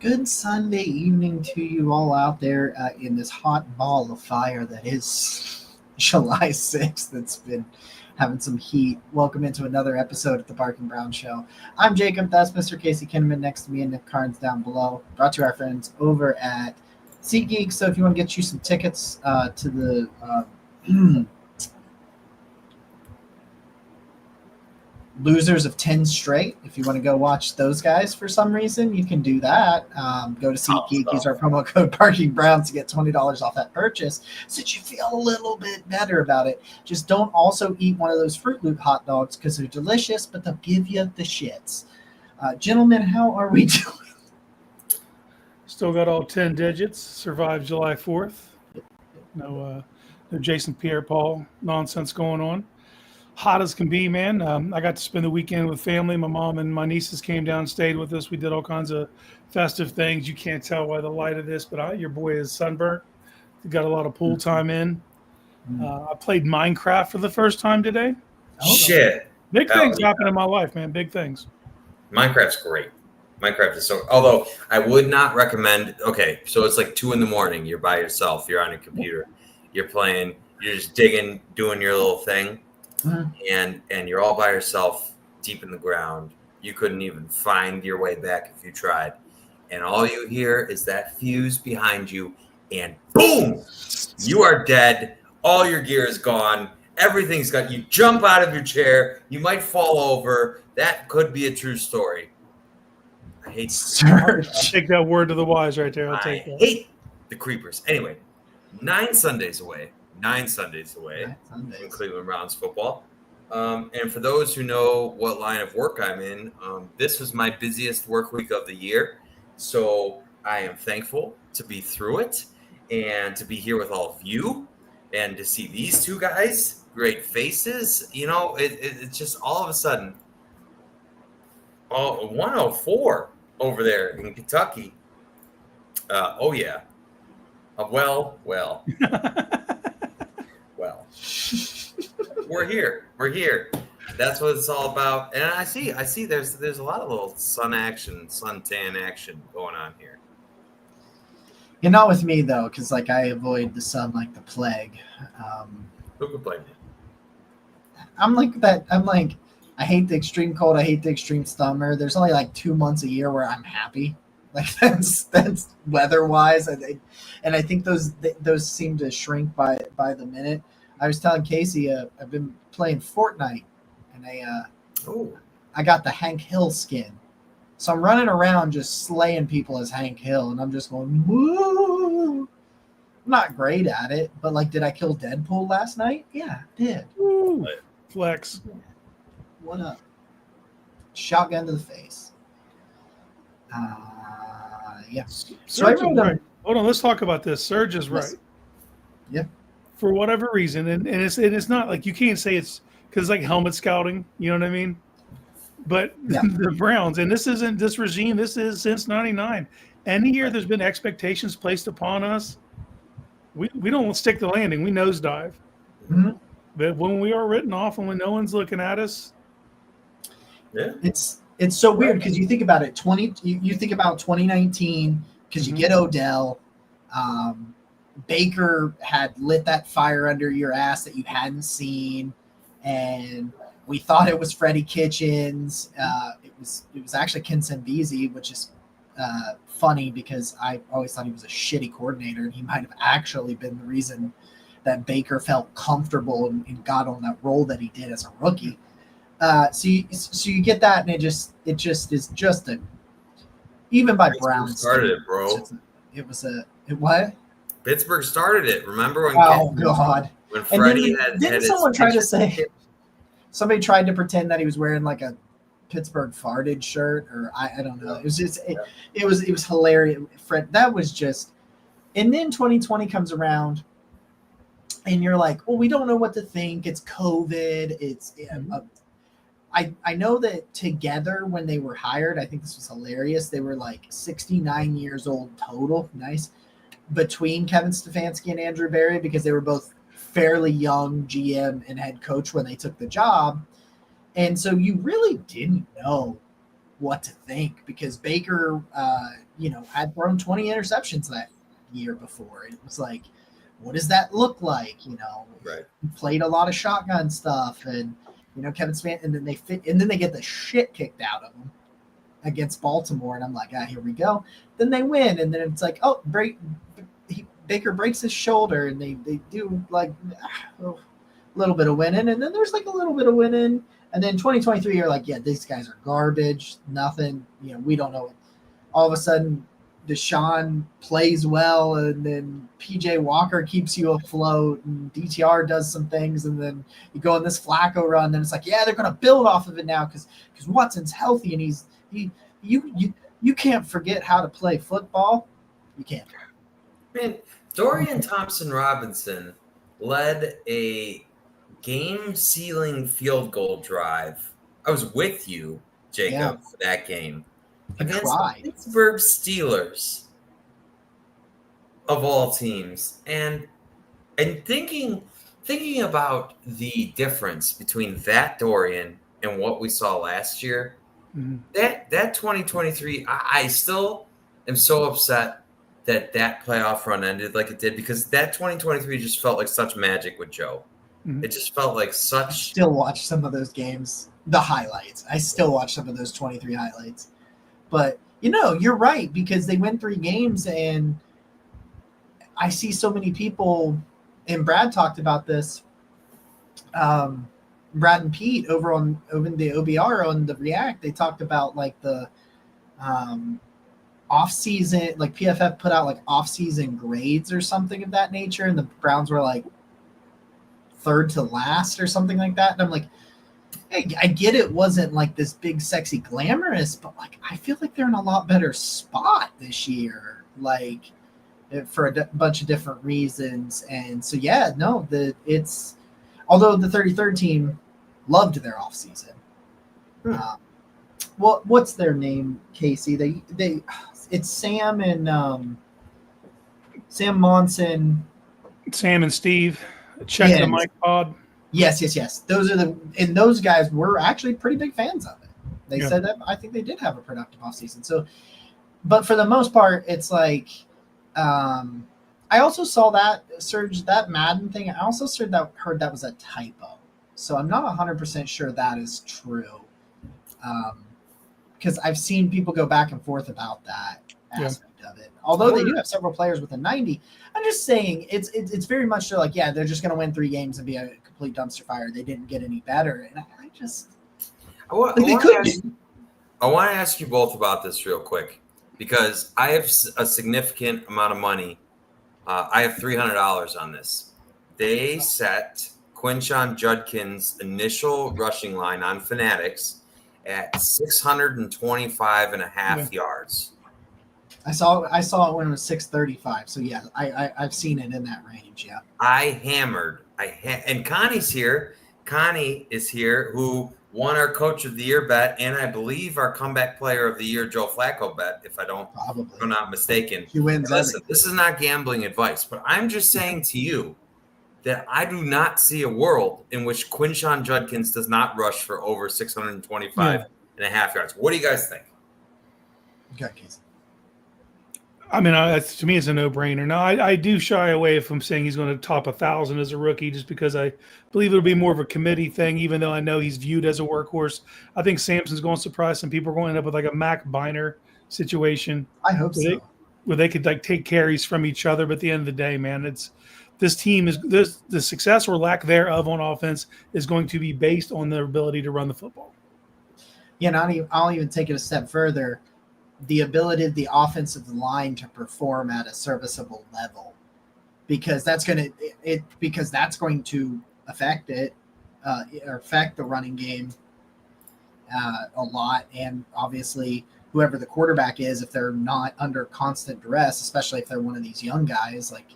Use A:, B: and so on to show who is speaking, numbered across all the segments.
A: Good Sunday evening to you all out there in this hot ball of fire that is July 6th. That's been having some heat. Welcome into another episode of the Bark and Brown Show. I'm Jacob. That's Mr. Casey Kinnaman next to me and Nick Carnes down below. Brought to our friends over at SeatGeek. So if you want to get you some tickets to the losers of 10 straight, if you want to go watch those guys for some reason, you can do that. Go to SeatGeek, use our promo code ParkingBrown to get $20 off that purchase so that you feel a little bit better about it. Just don't also eat one of those Fruit Loop hot dogs because they're delicious, but they'll give you the shits. Gentlemen, how are we doing?
B: Still got all 10 digits. Survived July 4th. No Jason Pierre-Paul nonsense going on. Hot as can be, man. I got to spend the weekend with family. My mom and my nieces came down, stayed with us. We did all kinds of festive things. You can't tell by the light of this, but your boy is sunburnt. Got a lot of pool time in. I played Minecraft for the first time today.
C: Shit.
B: Big things happen in my life, man. Big things.
C: Minecraft's great. Minecraft is so. Although I would not recommend. Okay, so it's like 2 a.m. You're by yourself. You're on your computer. You're playing. You're just digging, doing your little thing, and you're all by yourself, deep in the ground. You couldn't even find your way back if you tried, and all you hear is that fuse behind you, and boom, you are dead. All your gear is gone. Everything's gone. You jump out of your chair. You might fall over. That could be a true story. I hate
A: Search.
B: I'll take that word to the wise right there. I'll take that.
C: I hate the creepers. Anyway, 9 Sundays away. 9 Sundays away from Cleveland Browns football. And for those who know what line of work I'm in, this was my busiest work week of the year. So I am thankful to be through it and to be here with all of you and to see these two guys, great faces. You know, it's just all of a sudden, 104 over there in Kentucky. Oh, yeah. Well. Well. We're here. That's what it's all about. And I see there's a lot of little suntan action going on here.
A: You're not with me, though, because I avoid the sun like the plague.
C: Who could blame you?
A: I'm like that. I hate the extreme cold. I hate the extreme summer. There's only 2 months a year where I'm happy. That's weather-wise. And I think those seem to shrink by the minute. I was telling Casey, I've been playing Fortnite, and I got the Hank Hill skin. So I'm running around just slaying people as Hank Hill, and I'm just going, woo! I'm not great at it, but did I kill Deadpool last night? Yeah, I did.
B: Woo. Flex.
A: What up? Shotgun to the face. Yeah.
B: Serge is right. Hold on, let's talk about this. Serge is right.
A: Yeah. For
B: whatever reason, and it's not you can't say it's because helmet scouting. You know what I mean? But the Browns, and this isn't this regime. This is since '99. Any year there's been expectations placed upon us, we don't stick the landing. We nosedive.
A: Mm-hmm.
B: But when we are written off and when no one's looking at us,
A: it's so weird because you think about it. You think about 2019 because you get Odell. Baker had lit that fire under your ass that you hadn't seen, and we thought it was Freddie Kitchens. It was actually Ken Sembisi, which is funny because I always thought he was a shitty coordinator, and he might have actually been the reason that Baker felt comfortable and got on that role that he did as a rookie. So you get that, and it just is just a even by Browns
C: started it, bro.
A: What?
C: Pittsburgh started it. Remember when?
A: Oh God!
C: When Freddie had
A: someone try to say? Somebody tried to pretend that he was wearing a Pittsburgh farted shirt, or I don't know. It was just it was hilarious. Fred, that was just. And then 2020 comes around, and you're like, well, we don't know what to think. It's COVID. I know that together when they were hired, I think this was hilarious. They were 69 years old total. Nice. Between Kevin Stefanski and Andrew Berry, because they were both fairly young GM and head coach when they took the job. And so you really didn't know what to think because Baker, had thrown 20 interceptions that year before. It was like, what does that look like?
C: Right.
A: He played a lot of shotgun stuff, and Kevin Span, and then they get the shit kicked out of them against Baltimore, and I'm like, here we go. Then they win, and then it's like, Baker breaks his shoulder, and they do like a little bit of winning, and then there's like a little bit of winning, and then 2023, you're like, yeah, these guys are garbage, nothing. We don't know. All of a sudden, Deshaun plays well, and then PJ Walker keeps you afloat, and DTR does some things, and then you go on this Flacco run. And then it's like, yeah, they're going to build off of it now because Watson's healthy, and you can't forget how to play football. You can't.
C: Man, Dorian Thompson-Robinson led a game-sealing field goal drive. I was with you, Jacob, for that game. Against the Pittsburgh Steelers of all teams, and thinking about the difference between that Dorian and what we saw last year, that 2023, I still am so upset that playoff run ended like it did because that 2023 just felt like such magic with Joe. It just felt like such.
A: I still watch some of those games, the highlights. I still watch some of those 23 highlights. But, you're right, because they win 3 games, and I see so many people, and Brad talked about this, Brad and Pete over the OBR on the React, they talked about, like, the off-season, like, PFF put out, like, off-season grades or something of that nature, and the Browns were, like, third to last or something like that, and I'm like, I get it wasn't like this big, sexy, glamorous, but like I feel like they're in a lot better spot this year, like for a bunch of different reasons. And so, it's although the 33rd team loved their offseason. What's their name, Casey? It's Sam and Sam Monson,
B: Sam and Steve. Check the mic pod.
A: Yes. Those guys were actually pretty big fans of it. They said that I think they did have a productive offseason. So, but for the most part, it's like, I also saw that Serge, that Madden thing. I also heard that was a typo. So I'm not 100% sure that is true. Because I've seen people go back and forth about that aspect of it. Although they do have several players with a 90, I'm just saying it's very much so like, they're just going to win 3 games and be a complete dumpster fire. They didn't get any better, and I want
C: to ask you both about this real quick because I have a significant amount of money. I have $300 on this. They set Quinshon Judkins' initial rushing line on Fanatics at 625.5 yards.
A: I saw it when it was 635. So I've seen it in that range. Yeah.
C: And Connie's here. Connie is here, who won our Coach of the Year bet, and I believe our Comeback Player of the Year, Joe Flacco bet, if I'm not mistaken.
A: He wins.
C: Listen, this is not gambling advice, but I'm just saying to you that I do not see a world in which Quinshon Judkins does not rush for over 625.5 yards. What do you guys think?
A: Okay, Casey.
B: I mean, to me, it's a no-brainer. Now, I do shy away from saying he's going to top 1,000 as a rookie just because I believe it'll be more of a committee thing, even though I know he's viewed as a workhorse. I think Samson's going to surprise some people. We're going to end up with like a Mac Biner situation.
A: I hope so.
B: Where they could like take carries from each other. But at the end of the day, man, this team is the success or lack thereof on offense is going to be based on their ability to run the football.
A: Yeah, and I'll even take it a step further. The ability of the offensive line to perform at a serviceable level, because that's going to affect it or affect the running game a lot. And obviously, whoever the quarterback is, if they're not under constant duress, especially if they're one of these young guys, like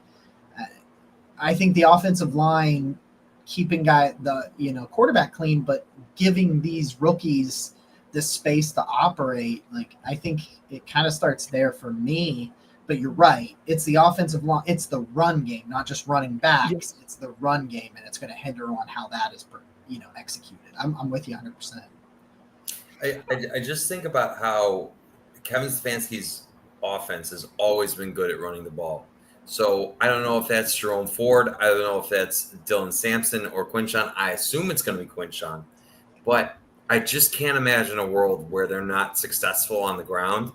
A: I think the offensive line keeping the quarterback clean, but giving these rookies the space to operate, like I think it kind of starts there for me. But you're right, it's the offensive line, it's the run game, not just running backs. Yes. It's the run game, and it's going to hinder on how that is executed. I'm with you 100%.
C: I just think about how Kevin Stefanski's offense has always been good at running the ball. So I don't know if that's Jerome Ford. I don't know if that's Dylan Sampson or Quinshon. I assume it's going to be Quinshon. But I just can't imagine a world where they're not successful on the ground.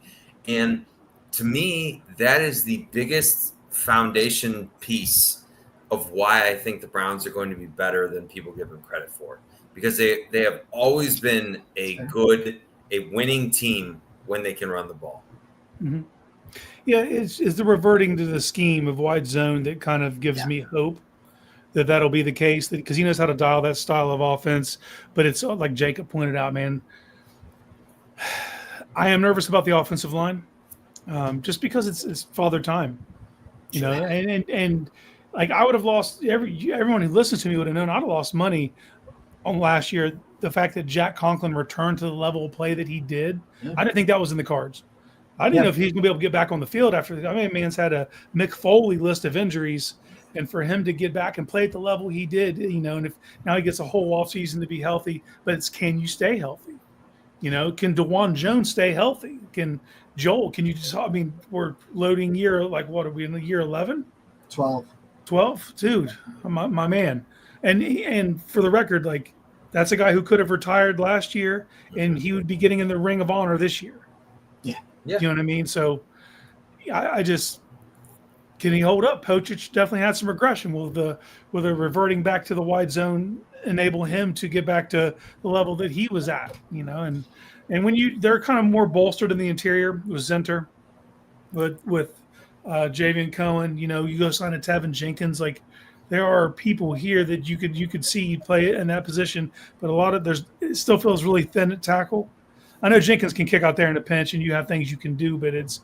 C: And to me, that is the biggest foundation piece of why I think the Browns are going to be better than people give them credit for. Because they have always been a winning team when they can run the ball.
B: Mm-hmm. Yeah, it's the reverting to the scheme of wide zone that kind of gives me hope that that'll be the case, because he knows how to dial that style of offense. But it's like Jacob pointed out, man, I am nervous about the offensive line, just because it's father time, you know, and like I would have lost everyone who listens to me would have known I'd have lost money on last year. The fact that Jack Conklin returned to the level of play that he did, I didn't think that was in the cards. I didn't know if he's going to be able to get back on the field after. Man's had a Mick Foley list of injuries, and for him to get back and play at the level he did, you know, and if now he gets a whole offseason to be healthy, but it's, can you stay healthy? You know, can DeJuan Jones stay healthy? Can Joel? Can you just? I mean, we're loading year, like, what are we in the year 11? 12, dude, my man. And for the record, like, that's a guy who could have retired last year, and he would be getting in the Ring of Honor this year.
C: Yeah.
B: You know what I mean? So I just, can he hold up? Pochich definitely had some regression. Will the reverting back to the wide zone enable him to get back to the level that he was at? You know, and when they're kind of more bolstered in the interior with Zenter, with Javian Cohen. You know, you go sign a Tevin Jenkins. Like, there are people here that you could see play in that position, but a lot of it still feels really thin at tackle. I know Jenkins can kick out there in a pinch, and you have things you can do, but it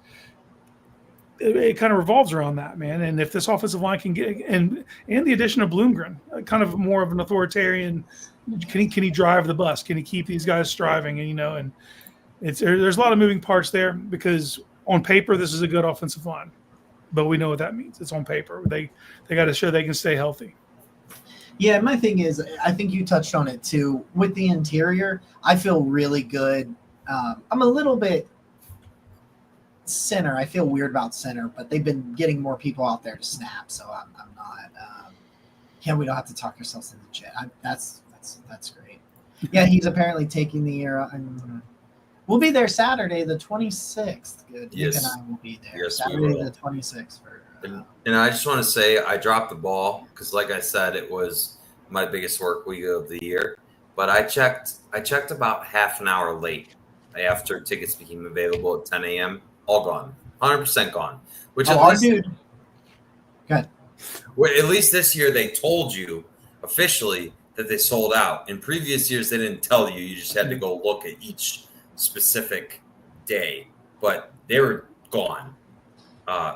B: kind of revolves around that, man. And if this offensive line can get and the addition of Bloomgren, kind of more of an authoritarian, can he drive the bus? Can he keep these guys striving? And, you know, and there's a lot of moving parts there, because on paper this is a good offensive line, but we know what that means. It's on paper. They got to show they can stay healthy.
A: Yeah, my thing is, I think you touched on it too. With the interior, I feel really good. I'm a little bit center. I feel weird about center, but they've been getting more people out there to snap, so I'm not. We don't have to talk ourselves into jet. That's great. Yeah, he's apparently taking the year. We'll be there Saturday, the 26th. Good.
C: Yes.
A: Nick and I will be there.
C: Yes,
A: Saturday the 26th.
C: And I just want to say I dropped the ball because, like I said, it was my biggest work week of the year. But I checked about half an hour late after tickets became available at 10 a.m. All gone, 100% gone. Which at least this year they told you officially that they sold out. In previous years they didn't tell you. You just had to go look at each specific day, but they were gone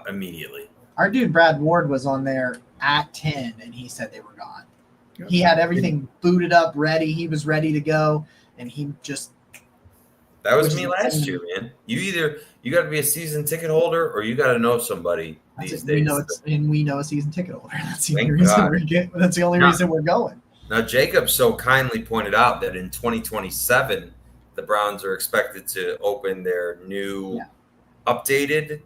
C: immediately.
A: Our dude Brad Ward was on there at 10, and he said they were gone. Yep. He had everything booted up, ready. He was ready to go, and he just.
C: That was me last year, man. You got to be a season ticket holder, or you got to know somebody these days.
A: We know a season ticket holder. That's the only reason that's the only reason we're going.
C: Now, Jacob so kindly pointed out that in 2027, the Browns are expected to open their new, updated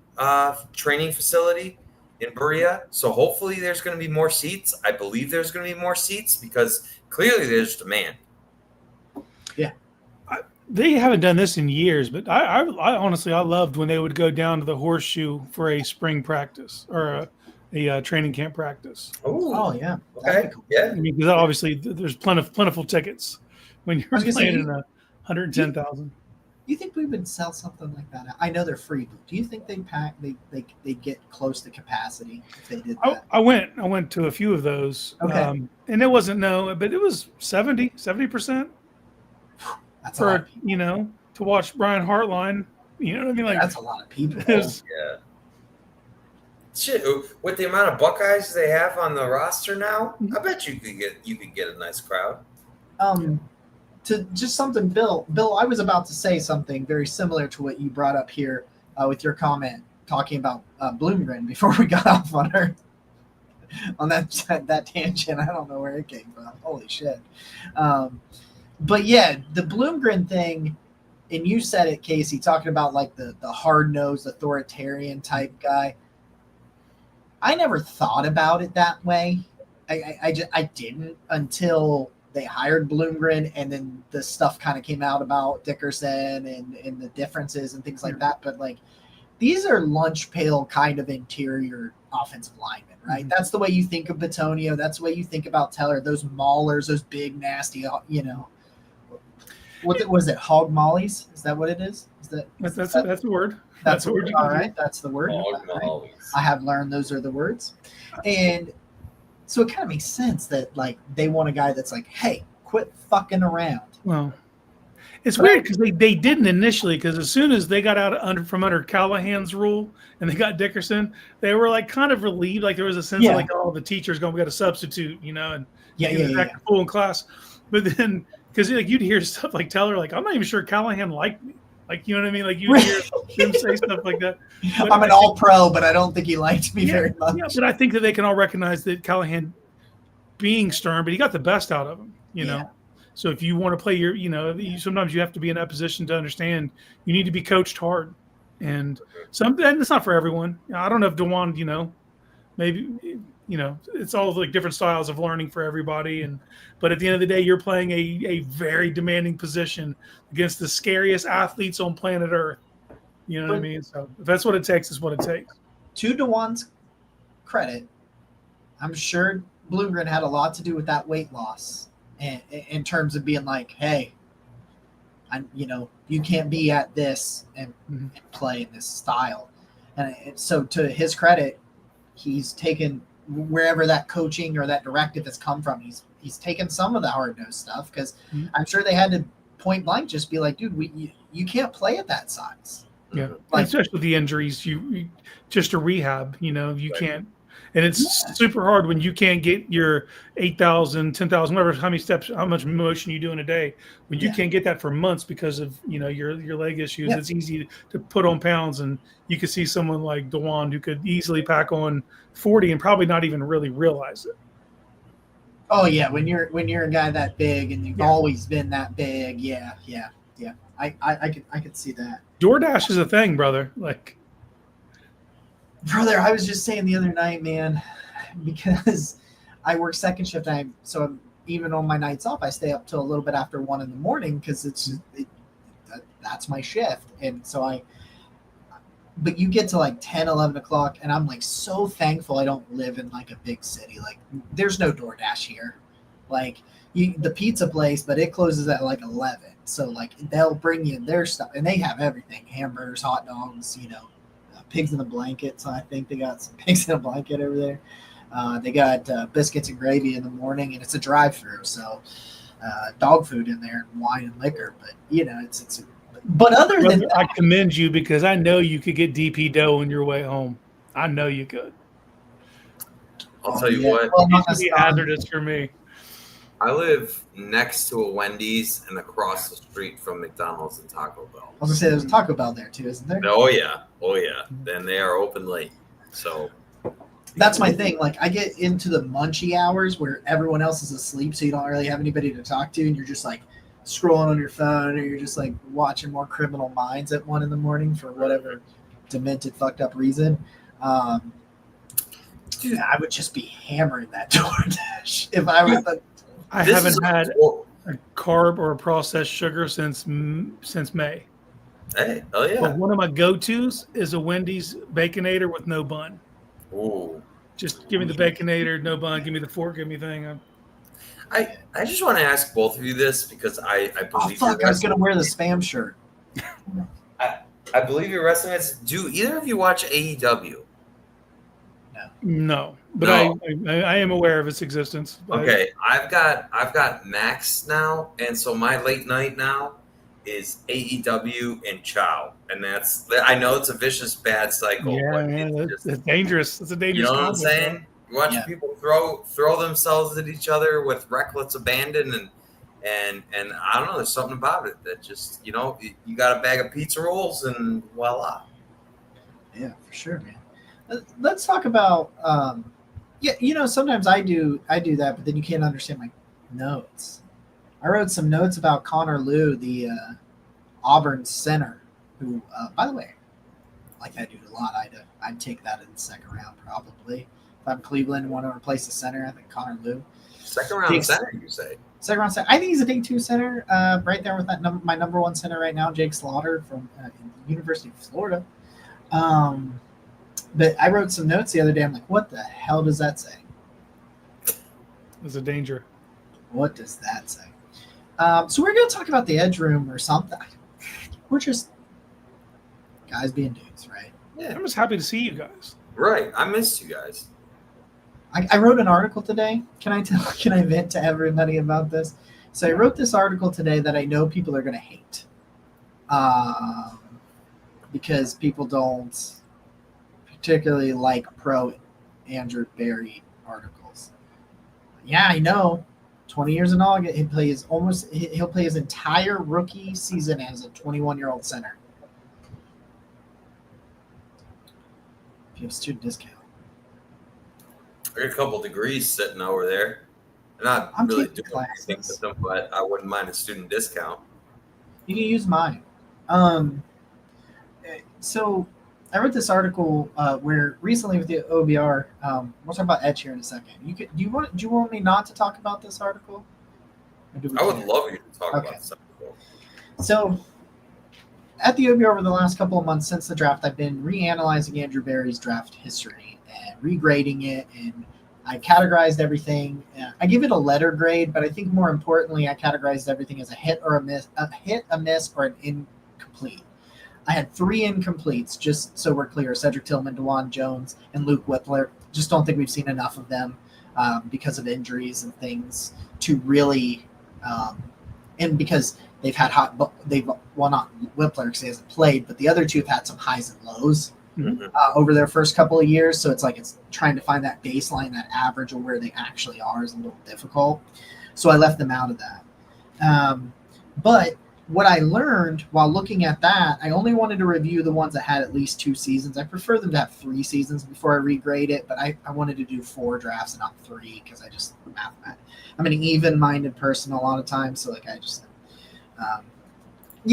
C: training facility in Berea. So hopefully there's going to be more seats. I believe there's going to be more seats because clearly there's demand.
A: Yeah.
B: They haven't done this in years, but I honestly, I loved when they would go down to the Horseshoe for a spring practice or a training camp practice.
A: Oh yeah.
C: Okay. Cool. Yeah.
B: I mean, because obviously there's plentiful tickets when you're playing in 110,000.
A: Do you think we would sell something like that? I know they're free, but do you think they get close to capacity if they did that?
B: I went to a few of those.
A: Okay.
B: And it wasn't but it was 70%.
A: That's
B: for, you know, to watch Brian Hartline. You know what I mean? Like,
A: that's a lot of people.
C: Yeah. Shit, with the amount of Buckeyes they have on the roster now, I bet you could get a nice crowd.
A: To just something, Bill, I was about to say something very similar to what you brought up here with your comment talking about Bloomgren before we got off on that tangent. I don't know where it came from. Holy shit. But yeah, the Bloomgren thing, and you said it, Casey, talking about like the hard-nosed authoritarian type guy. I never thought about it that way. I didn't until they hired Bloomgren, and then the stuff kind of came out about Dickerson and the differences and things like that. But like, these are lunch pail kind of interior offensive linemen, right?
B: Mm-hmm.
A: That's the way you think of Batonio. That's the way you think about Teller. Those maulers, those big, nasty, what was it? Hog mollies? Is that what it is?
B: That's the word.
A: That's
B: the word.
A: All right, that's the word.
C: Hog
A: All right.
C: mollies.
A: I have learned those are the words, and so it kind of makes sense that like they want a guy that's like, hey, quit fucking around.
B: Well, it's weird because they didn't initially, because as soon as they got out from under Callahan's rule and they got Dickerson, they were like kind of relieved. Like there was a sense of like, oh, the teacher's going to get a substitute, and back to full in class. But then because like you'd hear stuff like Teller, like, I'm not even sure Callahan liked me. Like, you know what I mean? Like you'd hear him say stuff like that. But
A: I'm an all-pro, but I don't think he liked me very much.
B: Yeah, but I think that they can all recognize that Callahan being stern, but he got the best out of him, know. So if you want to play sometimes you have to be in that position to understand you need to be coached hard. And it's not for everyone. I don't know if DeJuan, maybe, it's all like different styles of learning for everybody. But at the end of the day, you're playing a very demanding position against the scariest athletes on planet Earth. You know what I mean? So if that's what it takes, it's what it takes.
A: To DeJuan's credit, I'm sure Bloomgren had a lot to do with that weight loss. And in terms of being like, hey, you can't be at this and play in this style. And so to his credit, he's taken wherever that coaching or that directive has come from. He's taken some of the hard-nosed stuff because I'm sure they had to point blank just be like, dude, you can't play at that size.
B: Yeah,
A: like,
B: especially with the injuries, you just to rehab, you can't. And it's super hard when you can't get your 8,000, 10,000, whatever, how many steps, how much motion you do in a day. When you can't get that for months because of, your leg issues, it's easy to put on pounds. And you could see someone like DeJuan who could easily pack on 40 and probably not even really realize it.
A: Oh yeah. When you're a guy that big and you've always been that big. Yeah. I could see that.
B: DoorDash is a thing, brother. Like,
A: brother, I was just saying the other night, man, because I work second shift. So even on my nights off, I stay up till a little bit after 1 a.m. because that's my shift. And so but you get to like 10, 11 o'clock, and I'm like so thankful I don't live in like a big city. Like there's no DoorDash here. Like the pizza place, but it closes at like 11. So like they'll bring you their stuff, and they have everything: hamburgers, hot dogs, pigs in a blanket. So I think they got some pigs in a blanket over there. They got biscuits and gravy in the morning, and it's a drive-through. So dog food in there, and wine and liquor. But it's. But other than that,
B: I commend you because I know you could get DP dough on your way home. I know you could.
C: I'll tell you what.
A: Well,
B: It's be hazardous for me.
C: I live next to a Wendy's and across the street from McDonald's and Taco Bell.
A: I was gonna say there's a Taco Bell there too, isn't there?
C: Oh yeah. Then they are open late. So
A: that's my thing. Like I get into the munchy hours where everyone else is asleep, so you don't really have anybody to talk to, and you're just like scrolling on your phone, or you're just like watching more Criminal Minds at 1 a.m. for whatever demented, fucked up reason. Dude, I would just be hammering that DoorDash if I was.
B: I haven't had a carb or a processed sugar since May.
C: Hey, oh yeah.
B: But one of my go-tos is a Wendy's Baconator with no bun.
C: Ooh.
B: Just give me the Baconator, no bun. Give me the fork, give me the thing.
C: I just want to ask both of you this because I believe.
A: Oh fuck! I was gonna wear the Spam shirt.
C: I believe you're wrestling fans. Do either of you watch AEW?
B: No, but
C: No.
B: I am aware of its existence.
C: Okay, I've got Max now, and so my late night now is AEW and Chow, and I know it's a vicious bad cycle. but
B: it's dangerous. It's a dangerous.
C: You know what I'm saying? You watch people throw themselves at each other with reckless abandon, and I don't know. There's something about it that just you got a bag of pizza rolls and voila.
A: Yeah, for sure, man. Let's talk about sometimes I do that, but then you can't understand my notes. I wrote some notes about Connor Liu, the Auburn center, who, by the way, I like that dude a lot. I'd take that in the second round probably. If I'm Cleveland and want to replace the center, I think Connor Liu.
C: Second round center, you say?
A: Second round center. I think he's a day 2 center, right there with that my number 1 center right now, Jake Slaughter from University of Florida. But I wrote some notes the other day. I'm like, what the hell does that say?
B: It's a danger.
A: What does that say? So we're going to talk about the edge room or something. We're just guys being dudes, right?
C: Yeah.
B: I'm just happy to see you guys.
C: Right. I missed you guys.
A: I wrote an article today. Can I vent to everybody about this? So I wrote this article today that I know people are going to hate, because people don't particularly like pro Andrew Berry articles. Yeah, I know. 20 years in August, he'll play his entire rookie season as a 21-year-old center. If you have student discount.
C: I got a couple degrees sitting over there. I'm
A: I'm
C: really
A: taking
C: doing anything
A: classes.
C: with them, but I wouldn't mind a student discount.
A: You can use mine. So I wrote this article where recently with the OBR, we'll talk about edge here in a second. Do you want me not to talk about this article? Or do we
C: I would
A: care?
C: love you to talk
A: Okay.
C: about something.
A: So at the OBR over the last couple of months since the draft, I've been reanalyzing Andrew Berry's draft history and regrading it, and I categorized everything. I give it a letter grade, but I think more importantly, I categorized everything as a hit or a miss, or an incomplete. I had 3 incompletes, just so we're clear: Cedric Tillman, DeJuan Jones, and Luke Whippler. Just don't think we've seen enough of them because of injuries and things to really, and because they've had not Whippler because he hasn't played, but the other 2 have had some highs and lows over their first couple of years. So it's trying to find that baseline, that average of where they actually are is a little difficult. So I left them out of that. But what I learned while looking at that, I only wanted to review the ones that had at least 2 seasons. I prefer them to have 3 seasons before I regrade it, but I wanted to do 4 drafts and not 3 because I'm an even-minded person a lot of times. So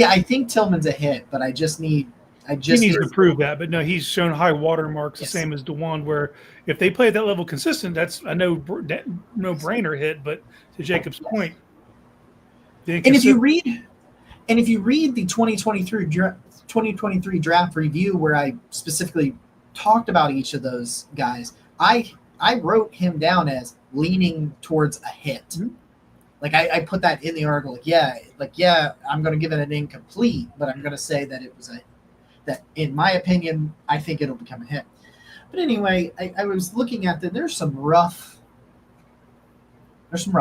A: I think Tillman's a hit, but I just need.
B: He needs to prove that, but no, he's shown high water marks,
A: Yes.
B: the same as DeJuan, where if they play at that level consistent, that's a no-brainer hit. But to Jacob's point,
A: And if you read the 2023 draft review where I specifically talked about each of those guys, I wrote him down as leaning towards a hit.
B: Mm-hmm.
A: Like I put that in the article. I'm going to give it an incomplete, but I'm going to say that it was that in my opinion, I think it'll become a hit. But anyway, I was looking at that. There's some rough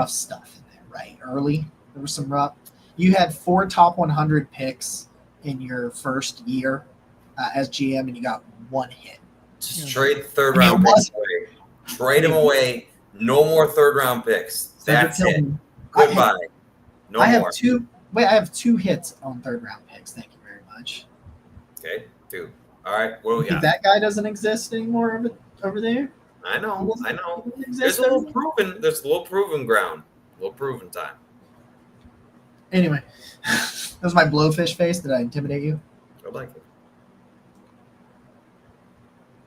A: stuff in there, right? Early, there was some rough. You had 4 top 100 picks in your first year as GM, and you got 1 hit.
C: Just trade third round picks away. Trade them away. No more third round picks. That's it. Goodbye. No
A: I have
C: more.
A: 2. Wait, I have 2 hits on third round picks. Thank you very much.
C: Okay, 2. All right. Well,
A: You think
C: yeah.
A: that guy doesn't exist anymore over there?
C: I know.
A: Doesn't exist
C: There's a little
A: anymore?
C: proven. There's a little proven ground. A little proven time.
A: Anyway, that was my blowfish face. Did I intimidate you?
C: I like it.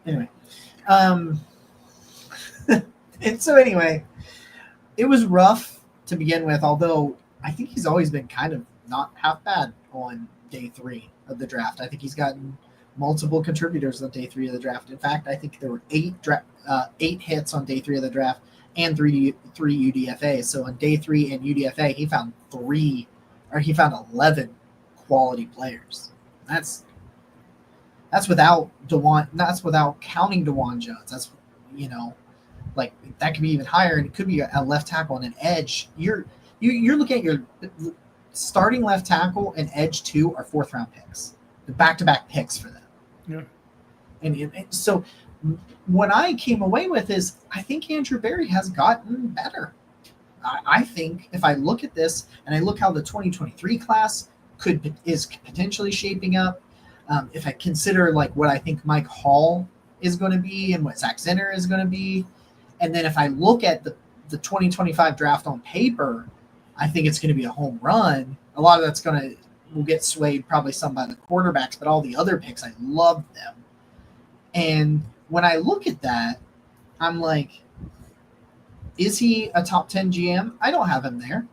A: Anyway, and so anyway, it was rough to begin with, although I think he's always been kind of not half bad on day 3 of the draft. I think he's gotten multiple contributors on day 3 of the draft. In fact, I think there were 8 hits on day 3 of the draft and three UDFAs. So on day 3 in UDFA, he found 11 quality players. That's without DeJuan. That's without counting DeJuan Jones. That's that could be even higher, and it could be a left tackle and an edge. You're looking at your starting left tackle and edge 2 are 4th round picks, the back-to-back picks for them.
B: Yeah.
A: And so what I came away with is I think Andrew Berry has gotten better. I think if I look at this and I look how the 2023 class is potentially shaping up, if I consider what I think Mike Hall is going to be and what Zach Zinner is going to be, and then if I look at the 2025 draft on paper, I think it's going to be a home run. A lot of that's going to will get swayed probably some by the quarterbacks, but all the other picks, I love them. And when I look at that, I'm like, is he a top 10 GM? I don't have him there.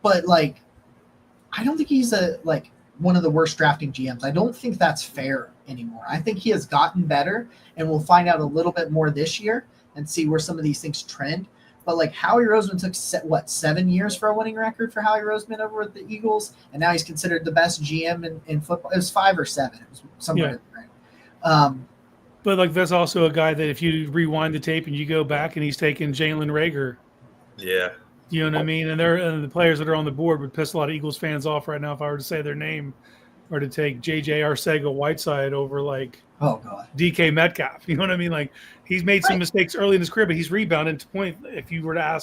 A: But like, I don't think he's one of the worst drafting GMs. I don't think that's fair anymore. I think he has gotten better, and we'll find out a little bit more this year and see where some of these things trend. But like Howie Roseman took 7 years for a winning record for Howie Roseman over at the Eagles, and now he's considered the best GM in football. It was 5 or 7. It was somewhere in there.
B: But like that's also a guy that if you rewind the tape and you go back and he's taking Jalen Reagor.
C: Yeah.
B: You know what I mean? And the players that are on the board would piss a lot of Eagles fans off right now if I were to say their name, or to take J.J. Arcega-Whiteside over like DK Metcalf. You know what I mean? Like he's made some mistakes early in his career, but he's rebounded to point. If you were to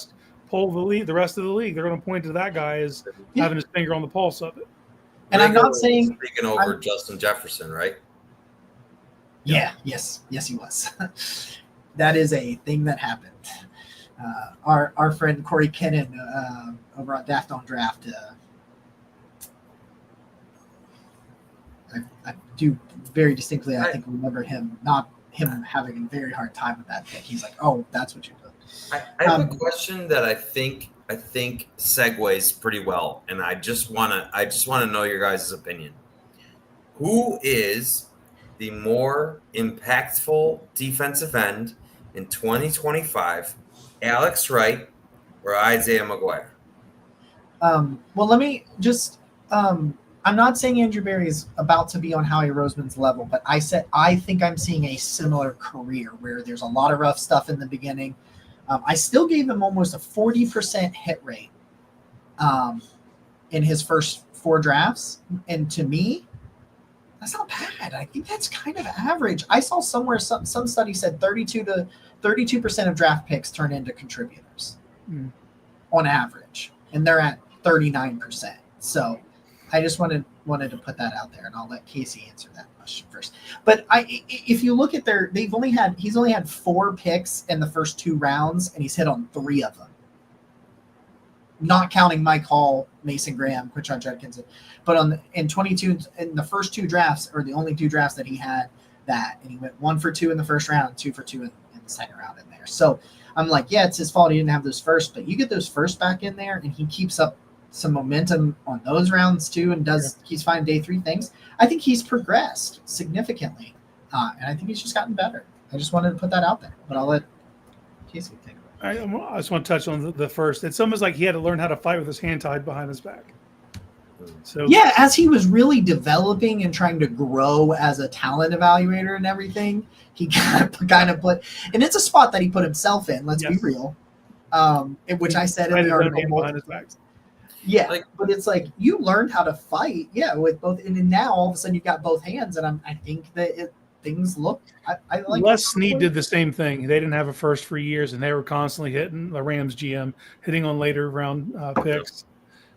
B: poll the rest of the league, they're going to point to that guy as having his finger on the pulse of it.
A: And I'm not saying
C: speaking over Justin Jefferson, right?
A: Yeah. Yes, he was. That is a thing that happened. Our friend Corey Kennan over on Daft on Draft. I do very distinctly. I think remember him having a very hard time with that pick. He's like, "Oh, that's what you do."
C: I have a question that I think segues pretty well, and I just wanna know your guys' opinion. Who is the more impactful defensive end in 2025? Alex Wright or Isaiah McGuire?
A: Well, let me just. I'm not saying Andrew Berry is about to be on Howie Roseman's level, but I think I'm seeing a similar career where there's a lot of rough stuff in the beginning. I still gave him almost a 40% hit rate in his first 4 drafts, and to me, that's not bad. I think that's kind of average. I saw somewhere some study said 32% of draft picks turn into contributors on average, and they're at 39%. So I just wanted to put that out there, and I'll let Casey answer that question first. But if you look at he's only had 4 picks in the first 2 rounds, and he's hit on 3 of them, not counting Mike Hall, Mason Graham, Quinshon Judkins. But in 22, in the first 2 drafts, or the only 2 drafts that he had that, and he went 1 for 2 in the first round, 2 for 2 in the second round in there. So I'm like, yeah, it's his fault he didn't have those first, but you get those first back in there, and he keeps up some momentum on those rounds too, and he's finding day 3 things. I think he's progressed significantly, and I think he's just gotten better. I just wanted to put that out there, but I'll let Casey take it.
B: I just want to touch on the first. It's almost like he had to learn how to fight with his hand tied behind his back. So
A: yeah, as he was really developing and trying to grow as a talent evaluator and everything, he kind of put, and it's a spot that he put himself in. Let's be real. Which I said in the article. Yeah, but it's like you learned how to fight, with both, and now all of a sudden you've got both hands, and I think that things look. I like.
B: Les Snead did the same thing. They didn't have a first for years, and they were constantly hitting the Rams GM, hitting on later round picks,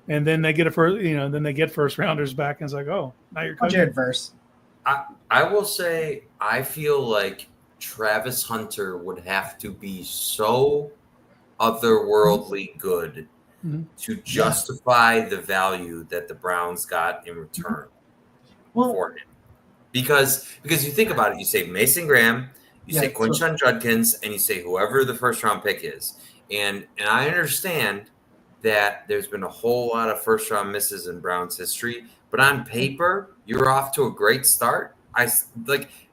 B: and then they get first rounders back, and it's like, oh, now you're coaching.
A: Jared Verse.
C: I will say I feel like Travis Hunter would have to be so otherworldly good to justify the value that the Browns got in return for him. Because you think about it, you say Mason Graham, you say Quinshon Judkins, and you say whoever the first round pick is. And I understand that there's been a whole lot of first round misses in Browns history, but on paper, you're off to a great start.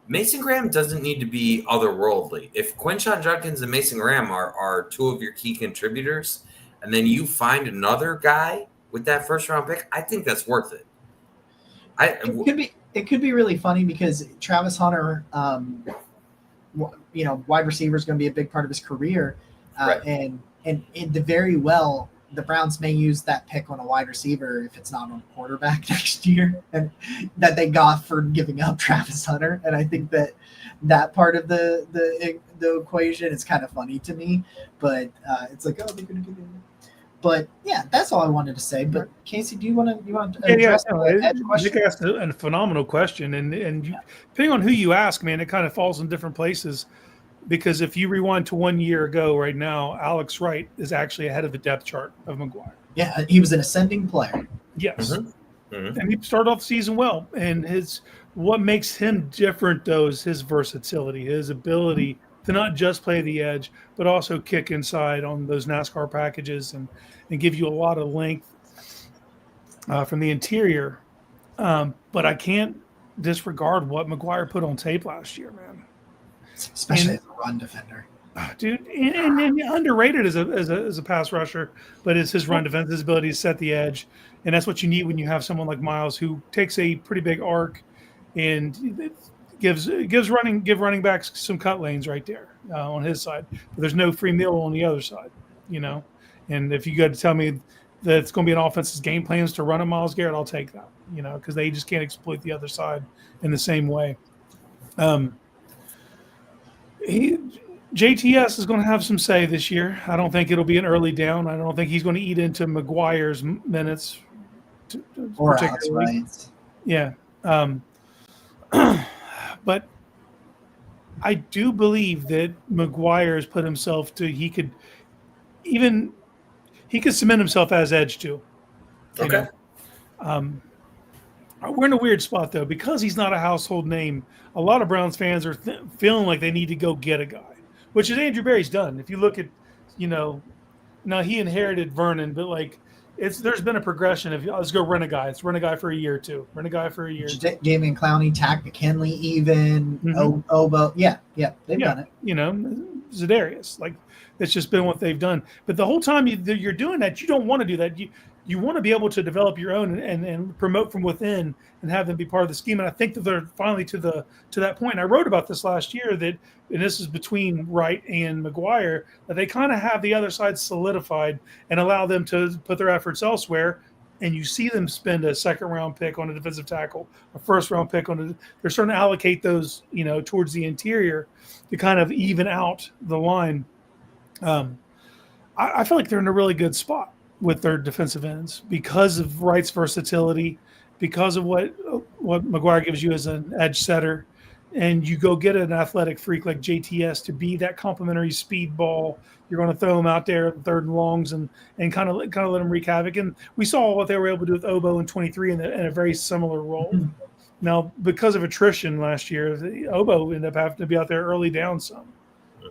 C: Mason Graham doesn't need to be otherworldly. If Quinshon Judkins and Mason Graham are 2 of your key contributors, and then you find another guy with that first round pick, I think that's worth it.
A: It could be really funny because Travis Hunter, wide receiver is going to be a big part of his career, and very well the Browns may use that pick on a wide receiver if it's not on a quarterback next year, and that they got for giving up Travis Hunter. And I think that part of the equation is kind of funny to me, but it's like, oh, they're going to give him. But yeah, that's all I wanted to say. But Casey, do you want to address that question?
B: Nick asked a phenomenal question, and depending on who you ask, man, it kind of falls in different places. Because if you rewind to 1 year ago, right now, Alex Wright is actually ahead of the depth chart of McGuire.
A: Yeah, he was an ascending player.
B: Yes.
C: Mhm.
B: And he started off the season well. And what makes him different, though, is his versatility, his ability to not just play the edge, but also kick inside on those NASCAR packages and give you a lot of length from the interior. But I can't disregard what McGuire put on tape last year, man.
A: especially
B: And
A: as a run defender.
B: dude, and underrated as a pass rusher, but it's his run defense, his ability to set the edge, and that's what you need when you have someone like Miles who takes a pretty big arc and give running backs some cut lanes right there on his side. But there's no free meal on the other side, you know. And if you got to tell me that it's going to be an offense's game plans to run at Miles Garrett, I'll take that, you know, because they just can't exploit the other side in the same way. JTS is going to have some say this year. I don't think it'll be an early down. I don't think he's going to eat into McGuire's minutes.
A: Or Alex Wright.
B: Yeah. But I do believe that McGuire has put himself to he could cement himself as edge too.
C: Okay.
B: We're in a weird spot though because he's not a household name. A lot of Browns fans are feeling like they need to go get a guy, which is Andrew Berry's done. If you look at, now he inherited Vernon, but like there's been a progression of let's go rent a guy. Let's rent a guy for a year or two. Rent a guy for a year.
A: Damian Clowney, Tack McKinley, even Obo. Yeah, they've done it.
B: Za'Darius. Like that's just been what they've done. But the whole time you're doing that, you don't want to do that. You want to be able to develop your own and promote from within and have them be part of the scheme. And I think that they're finally to that point. And I wrote about this last year and this is between Wright and McGuire, that they kind of have the other side solidified and allow them to put their efforts elsewhere. And you see them spend a second-round pick on a defensive tackle, a first-round pick they're starting to allocate those, towards the interior to kind of even out the line. I feel like they're in a really good spot with their defensive ends because of Wright's versatility, because of what McGuire gives you as an edge setter, and you go get an athletic freak like JTS to be that complementary speed ball. You're going to throw him out there at third and longs and kind of let him wreak havoc. And we saw what they were able to do with Obo in 23 in a very similar role. Mm-hmm. Now, because of attrition last year, Obo ended up having to be out there early down some.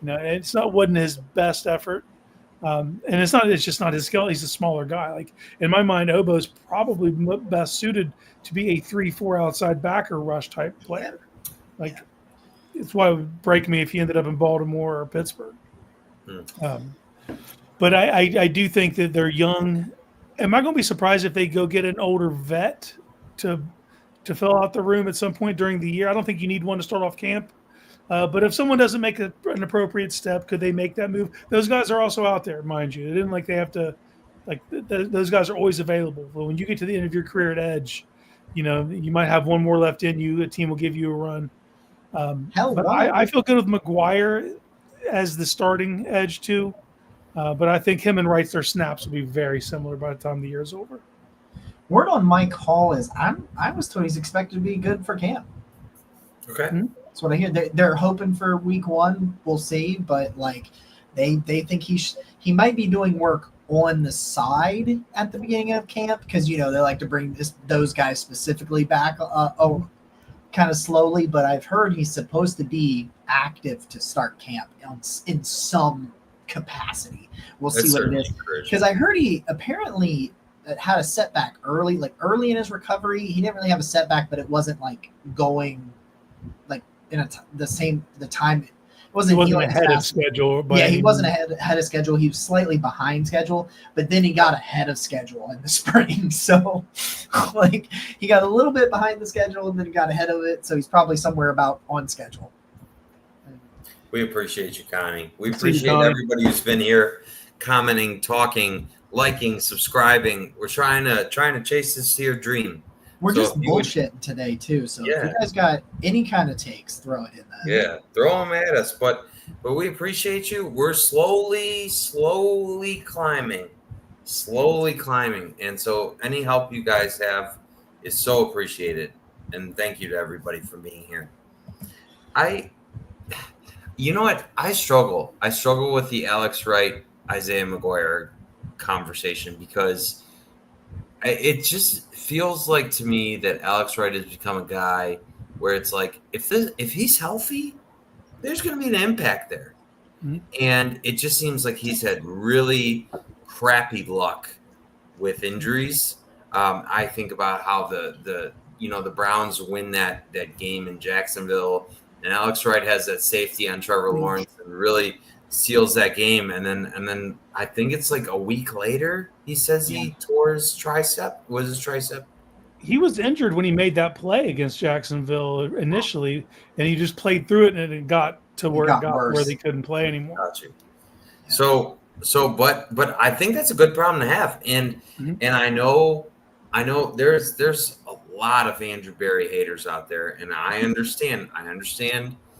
B: Wasn't his best effort. And it's just not his skill. He's a smaller guy. Like in my mind, Obo's probably best suited to be a 3-4 outside backer rush type player. Like it's why it would break me if he ended up in Baltimore or Pittsburgh. But I do think that they're young. Am I going to be surprised if they go get an older vet to fill out the room at some point during the year? I don't think you need one to start off camp. But if someone doesn't make an appropriate step, could they make that move? Those guys are also out there, mind you. It isn't like they have to – those guys are always available. But when you get to the end of your career at edge, you might have one more left in you. A team will give you a run. But I feel good with McGuire as the starting edge too. But I think him and Wright's their snaps will be very similar by the time the year is over.
A: Word on Mike Hall is I was told he's expected to be good for camp.
C: Okay.
B: Mm-hmm.
A: That's what I hear. They're hoping for week 1. We'll see, but like they think he might be doing work on the side at the beginning of camp because they like to bring those guys specifically back kind of slowly. But I've heard he's supposed to be active to start camp in some capacity. We'll see what it is because I heard he apparently had a setback early in his recovery. He didn't really have a setback, but it wasn't like going like in the time. It wasn't
B: ahead of schedule.
A: He wasn't ahead of schedule. He was slightly behind schedule, but then he got ahead of schedule in the spring. So like he got a little bit behind the schedule and then he got ahead of it. So he's probably somewhere about on schedule.
C: We appreciate you, Connie. We appreciate everybody who's been here commenting, talking, liking, subscribing. We're trying to chase this here dream.
A: We're just bullshitting today too. So if you guys got any kind of takes, throw it in there.
C: Yeah, throw them at us. But we appreciate you. We're slowly climbing. And so any help you guys have is so appreciated. And thank you to everybody for being here. You know what? I struggle with the Alex Wright, Isaiah McGuire conversation because It just feels like to me that Alex Wright has become a guy where it's like if he's healthy, there's going to be an impact there.
B: Mhm.
C: And it just seems like he's had really crappy luck with injuries. I think about how the Browns win that game in Jacksonville, and Alex Wright has that safety on Trevor Lawrence and really seals that game. And then I think it's like a week later he says he tore his tricep. Was his tricep?
B: He was injured when he made that play against Jacksonville initially, and he just played through it, and it got to where it got where they couldn't play anymore.
C: Got you. So, but I think that's a good problem to have, and I know there's a lot of Andrew Berry haters out there, and I understand.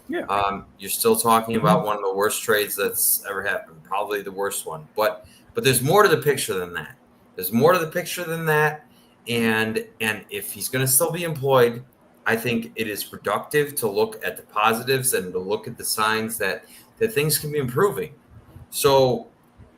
B: Yeah.
C: You're still talking about one of the worst trades that's ever happened, probably the worst one, but there's more to the picture than that. And if he's going to still be employed, I think it is productive to look at the positives and to look at the signs that things can be improving. So,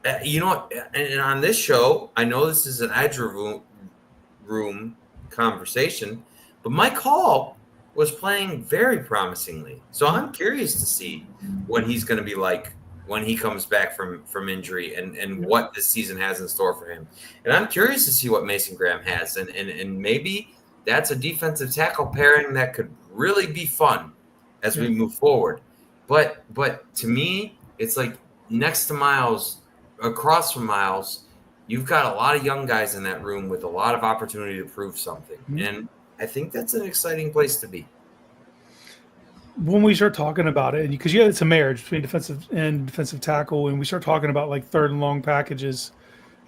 C: and on this show, I know this is an edge room conversation, but Mike Hall was playing very promisingly. So I'm curious to see what he's going to be like when he comes back from injury and what this season has in store for him. And I'm curious to see what Mason Graham has. And maybe that's a defensive tackle pairing that could really be fun as we move forward. But to me, it's like next to Miles, across from Miles, you've got a lot of young guys in that room with a lot of opportunity to prove something. And I think that's an exciting place to be.
B: When we start talking about it, because it's a marriage between defensive and defensive tackle, and we start talking about like third and long packages,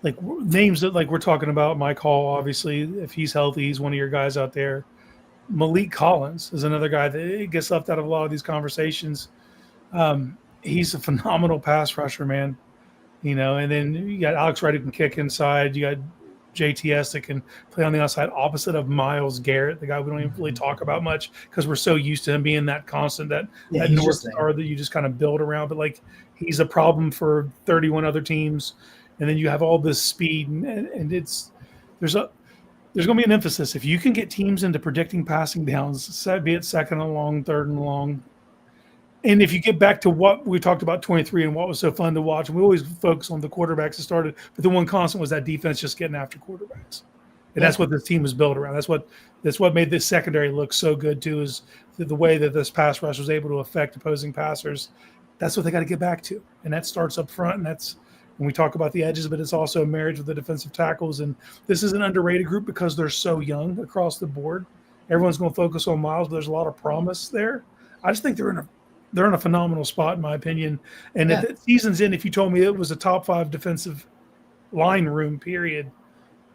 B: like names that like we're talking about, Mike Hall, obviously, if he's healthy, he's one of your guys out there. Malik Collins is another guy that gets left out of a lot of these conversations. He's a phenomenal pass rusher, man. And then you got Alex Wright who can kick inside. You got JTS that can play on the outside, opposite of Myles Garrett, the guy we don't even really talk about much because we're so used to him being that constant, that North Star that you just kind of build around. But like he's a problem for 31 other teams, and then you have all this speed, and there's going to be an emphasis if you can get teams into predicting passing downs, be it second and long, third and long. And if you get back to what we talked about 23 and what was so fun to watch, and we always focus on the quarterbacks that started, but the one constant was that defense just getting after quarterbacks. And that's what this team was built around. That's what made this secondary look so good too, is the way that this pass rush was able to affect opposing passers. That's what they got to get back to. And that starts up front, and that's when we talk about the edges, but it's also a marriage with the defensive tackles. And this is an underrated group because they're so young across the board. Everyone's going to focus on Miles, but there's a lot of promise there. I just think they're in a phenomenal spot, in my opinion. And if the season's in, if you told me it was a top 5 defensive line room, period,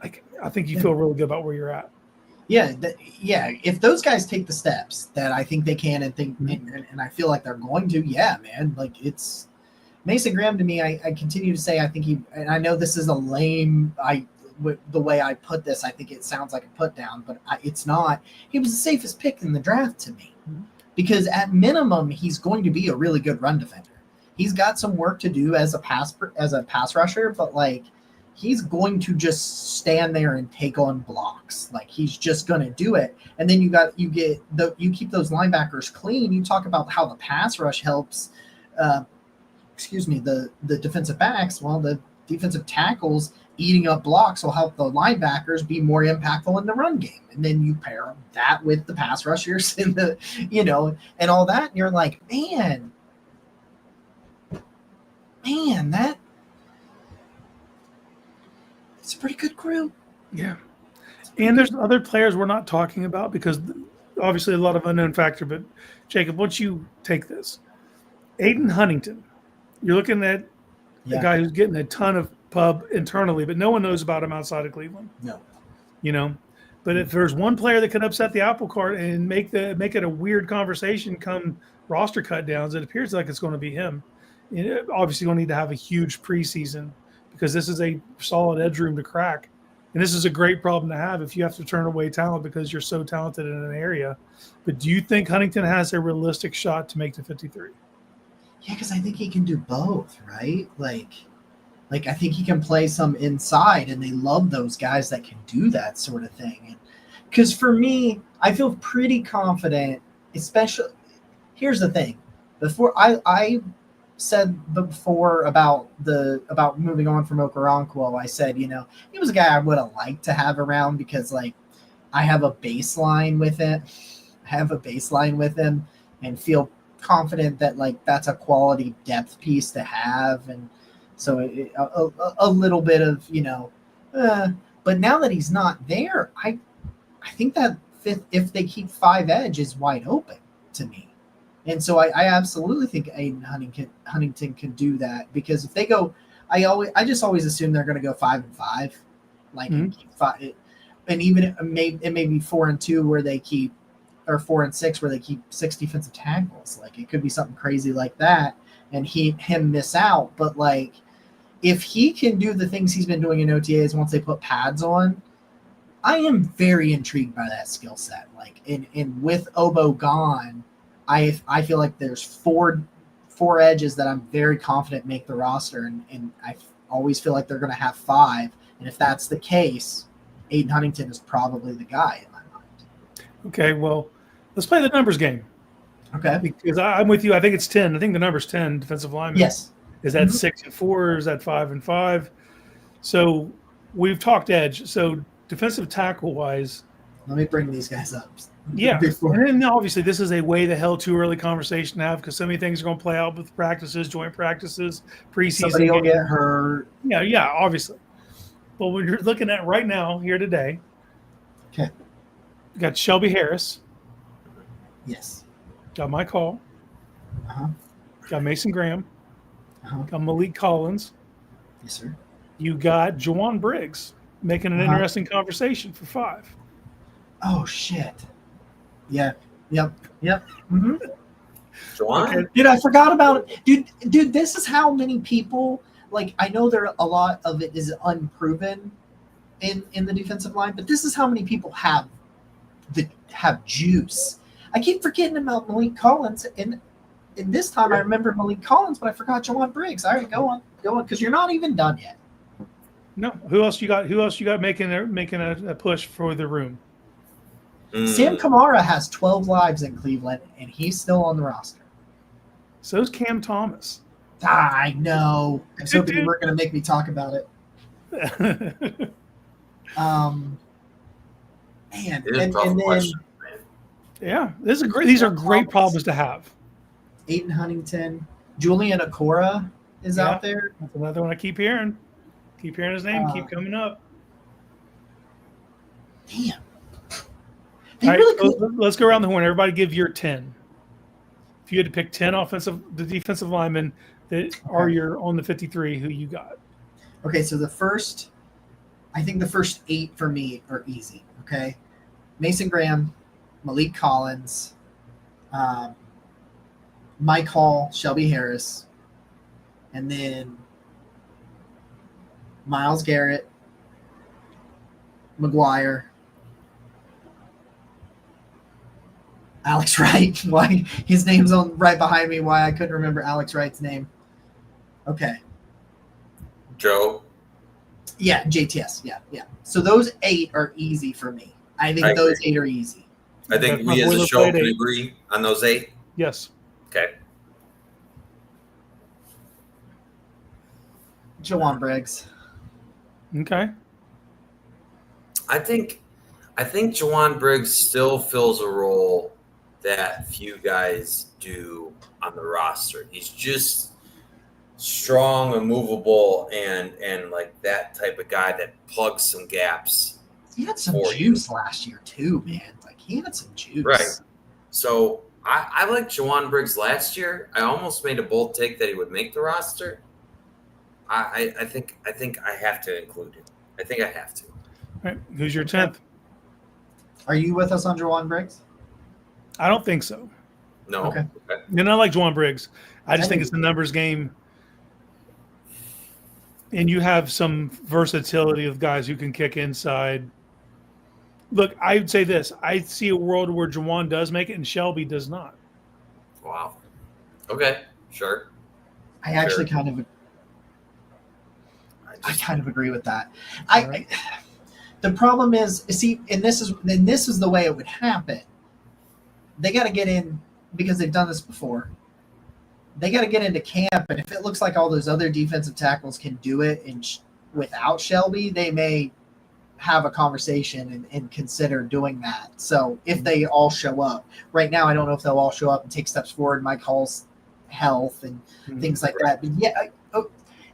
B: I think you feel really good about where you're at.
A: Yeah, if those guys take the steps that I think they can and I feel like they're going to, man, like it's Mason Graham to me, I continue to say I think and I know this is a lame the way I put this, I think it sounds like a put down, but it's not. He was the safest pick in the draft to me. Because at minimum, he's going to be a really good run defender. He's got some work to do as a pass rusher, but like he's going to just stand there and take on blocks. Like he's just going to do it. And then you keep those linebackers clean. You talk about how the pass rush helps. The defensive backs. Well, the defensive tackles eating up blocks will help the linebackers be more impactful in the run game. And then you pair that with the pass rushers and and all that. And you're like, man, it's a pretty good group.
B: Yeah. And there's other players we're not talking about because obviously a lot of unknown factor, but Jacob, once you take this, Aiden Huntington, you're looking at the guy who's getting a ton of pub internally, but no one knows about him outside of Cleveland.
A: No.
B: But if there's one player that can upset the apple cart and make it a weird conversation come roster cut downs, it appears like it's going to be him. And obviously you'll need to have a huge preseason because this is a solid edge room to crack. And this is a great problem to have if you have to turn away talent because you're so talented in an area. But do you think Huntington has a realistic shot to make the 53?
A: Yeah, because I think he can do both, right? Like, Like I think he can play some inside, and they love those guys that can do that sort of thing. Because for me, I feel pretty confident. Especially, here's the thing: before I said before about moving on from Okoronkwo, I said he was a guy I would have liked to have around because like I have a baseline with it. I have a baseline with him, and feel confident that like that's a quality depth piece to have, and so a little bit of but now that he's not there, I think that fifth, if they keep 5 edge, is wide open to me, and so I absolutely think Aiden Huntington can do that because if they go, I just always assume they're going to go 5-5, like and keep 5, and even it may be 4-2 where they keep, or 4-6 where they keep 6 defensive tackles. Like it could be something crazy like that, and him miss out. But like, if he can do the things he's been doing in OTAs once they put pads on, I am very intrigued by that skill set. Like, and with Obo gone, I feel like there's four edges that I'm very confident make the roster, and I always feel like they're going to have 5. And if that's the case, Aiden Huntington is probably the guy in my mind.
B: Okay, well, let's play the numbers game.
A: Okay.
B: Because I'm with you. I think it's 10. I think the number's 10 defensive linemen.
A: Yes.
B: Is that 6-4 or is that 5-5? So we've talked edge. So defensive tackle wise,
A: let me bring these guys up.
B: Yeah.
A: Before.
B: And then obviously this is a way the hell too early conversation to have because so many things are going to play out with practices, joint practices, preseason.
A: Somebody will get hurt.
B: Yeah, obviously. But what you're looking at right now here today,
A: okay,
B: you got Shelby Harris.
A: Yes.
B: Got Mike Hall.
A: Uh-huh.
B: Got Mason Graham.
A: Uh-huh.
B: Got Malik Collins.
A: Yes, sir.
B: You got Jawan Briggs making an interesting conversation for 5.
A: Oh, shit. Yeah. Yep. Mm-hmm.
C: Jawan?
B: Okay.
A: Dude, I forgot about it. Dude, this is how many people, like, I know there a lot of it is unproven in the defensive line, but this is how many people have juice. I keep forgetting about Malik Collins, and this time I remember Malik Collins, but I forgot Jawan Briggs. All right, go on, because you're not even done yet.
B: No, who else you got? Who else you got making a push for the room?
A: Sam Kamara has 12 lives in Cleveland, and he's still on the roster.
B: So's Cam Thomas.
A: I know. I was hoping you weren't going to make me talk about it. Man, and then
B: yeah, these are great problems to have.
A: Aiden Huntington, Julian Okora is out there.
B: That's another one I keep hearing. Keep hearing his name. Keep coming up.
A: Damn.
B: All right, let's go around the horn. Everybody give your 10. If you had to pick 10 the defensive linemen that are on the 53, who you got?
A: Okay, so I think the first 8 for me are easy. Okay, Mason Graham, Malik Collins, Mike Hall, Shelby Harris, and then Myles Garrett, McGuire, Alex Wright. Why his name's on right behind me? Why I couldn't remember Alex Wright's name? Okay.
C: Joe.
A: Yeah, JTS. Yeah. So those 8 are easy for me. I think those 8 are easy.
C: I think we as a show can agree on those 8.
B: Yes.
C: Okay.
A: Jawan Briggs.
B: Okay.
C: I think Jawan Briggs still fills a role that few guys do on the roster. He's just strong and movable and like that type of guy that plugs some gaps.
A: He had some juice last year too, man. Like he had some juice.
C: Right. So I liked Jawan Briggs last year. I almost made a bold take that he would make the roster. I think I have to include him. I think I have to.
B: All right. Who's your 10th?
A: Are you with us on Jawan Briggs?
B: I don't think so.
C: No.
A: Okay.
B: And I like Jawan Briggs. I just think it's the numbers game. And you have some versatility of guys who can kick inside. Look, I would say this. I see a world where Jawan does make it and Shelby does not.
C: Wow. Okay. Sure.
A: I actually kind of I
C: just,
A: kind of agree with that.
B: Right.
A: The problem is, see, and this is the way it would happen. They got to get in because they've done this before. They got to get into camp, and if it looks like all those other defensive tackles can do it without Shelby, they may have a conversation and consider doing that. So if they all show up, right now I don't know if they'll all show up and take steps forward. Mike Hall's health and things like that. But yeah,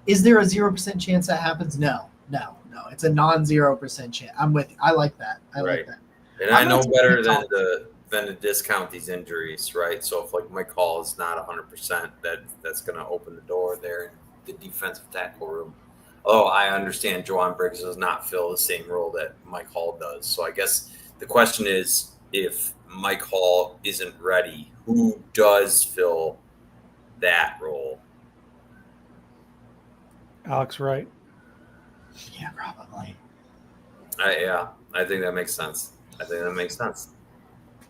A: is there a 0% chance that happens? No. It's a non-0% chance. I like that. I like
C: Right.
A: that.
C: and
A: I'm
C: I know
A: not
C: better
A: taking
C: than to discount these injuries, right? So if like Mike Hall is not 100%, that's going to open the door there in the defensive tackle room. Although I understand Jawan Briggs does not fill the same role that Mike Hall does. So I guess the question is, if Mike Hall isn't ready, who does fill that role?
B: Alex Wright.
A: Yeah, probably.
C: I think that makes sense.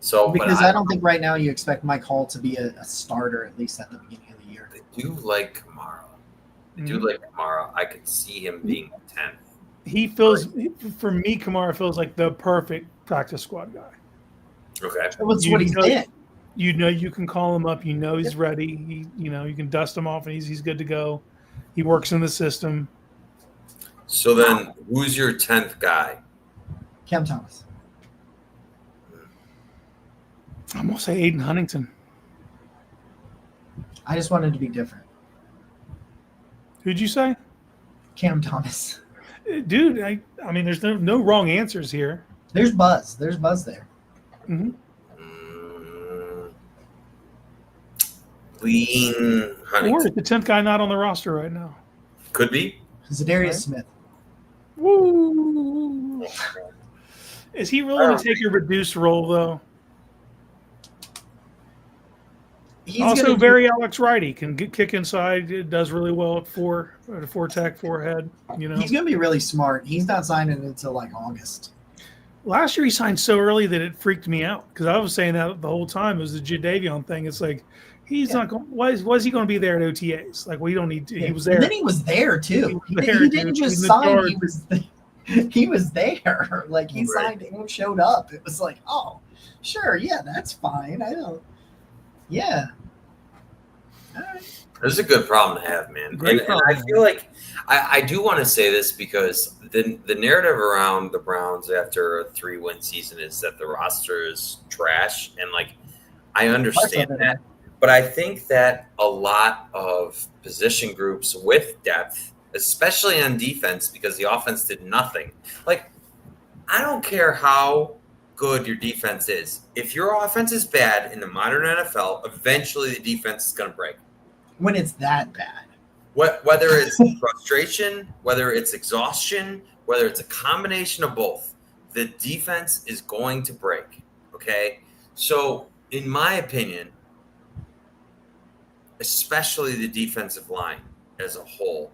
C: So,
A: Because
C: but
A: I don't think right now you expect Mike Hall to be a starter, at least at the beginning of the year.
C: I do like Kamara. I could see him being 10th.
B: He feels, for me, Kamara feels like the perfect practice squad guy.
C: Okay.
A: That's what he's been.
B: You know, you can call him up. You know he's ready. You can dust him off, and he's good to go. He works in the system.
C: So then, who's your 10th guy?
A: Cam Thomas.
B: I'm gonna say Aiden Huntington.
A: I just wanted to be different.
B: Who'd you say?
A: Cam Thomas.
B: Dude, I mean, there's no wrong answers here.
A: There's buzz. There's buzz there.
B: Mm-hmm.
C: Lean
B: Or
C: Huntington.
B: is the 10th guy not on the roster right now?
C: Could be.
A: Zadarius
B: Right.
A: Smith.
B: Woo! Is he willing to take a reduced role, though?
A: He's
B: Also,
A: gonna
B: very Alex Wright can kick inside. It does really well at four tech, forehead. You know,
A: he's going to be really smart. He's not signing until like August.
B: last year he signed so early that it freaked me out because I was saying that the whole time. It was the Jadeveon thing. It's like he's not going. Why is he going to be there at OTAs? Like we don't need to. He was there.
A: And then he was there too.
B: He was there,
A: He didn't
B: dude.
A: just
B: He's in
A: sign.
B: charge.
A: He was there. Like he
C: Right.
A: signed and showed up. It was like, oh, sure, yeah, that's fine. I don't. Yeah. All right.
C: This is a good problem to have, man.
B: Great
C: And
B: problem.
C: I feel like I do want to say this because the narrative around the Browns after a 3-win season is that the roster is trash. And, like, I understand
A: Parts of it.
C: that. But I think that a lot of position groups with depth, especially on defense, because the offense did nothing. Like, I don't care how good your defense is. If your offense is bad in the modern NFL, eventually the defense is going to break.
A: When it's that bad.
C: Whether it's frustration, whether it's exhaustion, whether it's a combination of both, the defense is going to break. Okay? So, in my opinion, especially the defensive line as a whole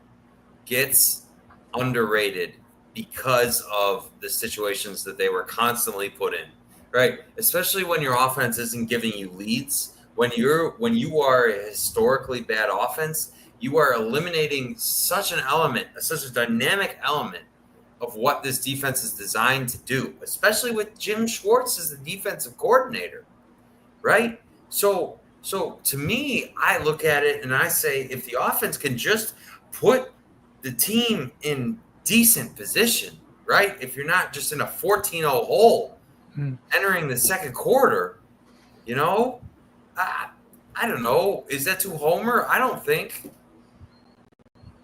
C: gets underrated because of the situations that they were constantly put in, right? Especially when your offense isn't giving you leads. When you are a historically bad offense, you are eliminating such an element, such a dynamic element of what this defense is designed to do, especially with Jim Schwartz as the defensive coordinator, right? So to me, I look at it and I say, if the offense can just put the team in decent position, right? If you're not just in a 14-0 hole entering the second quarter, you know, I don't know. Is that too homer? I don't think.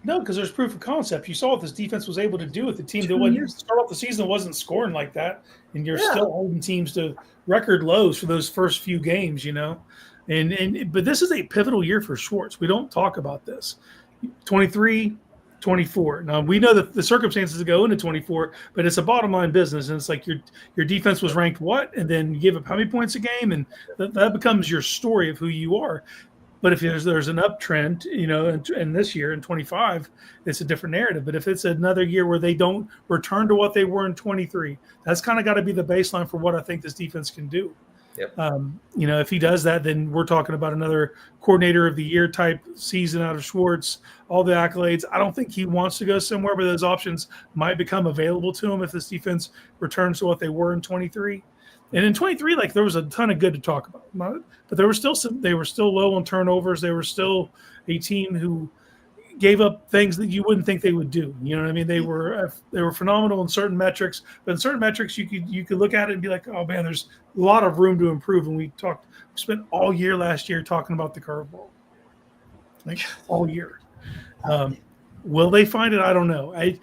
B: No, because there's proof of concept. You saw what this defense was able to do with the team that
A: 2
B: wasn't
A: years.
B: start off the season wasn't scoring like that, and you're
A: Yeah.
B: still holding teams to record lows for those first few games, you know. But this is a pivotal year for Schwartz. We don't talk about this. 23, 24. Now we know that the circumstances that go into 24, but it's a bottom line business, and it's like your defense was ranked what, and then you give up how many points a game, and that becomes your story of who you are. But if there's an uptrend, you know, and this year in 25, it's a different narrative. But if it's another year where they don't return to what they were in 23, that's kind of got to be the baseline for what I think this defense can do.
C: Yep.
B: If he does that, then we're talking about another coordinator of the year type season out of Schwartz, all the accolades. I don't think he wants to go somewhere, but those options might become available to him if this defense returns to what they were in 23. And in 23, like there was a ton of good to talk about, but there were still they were still low on turnovers. They were still a team who gave up things that you wouldn't think they would do. You know what I mean? They were phenomenal in certain metrics, but in certain metrics you could look at it and be like, oh man, there's a lot of room to improve. And we spent all year last year talking about the curveball, like all year. Will they find it? I don't know. I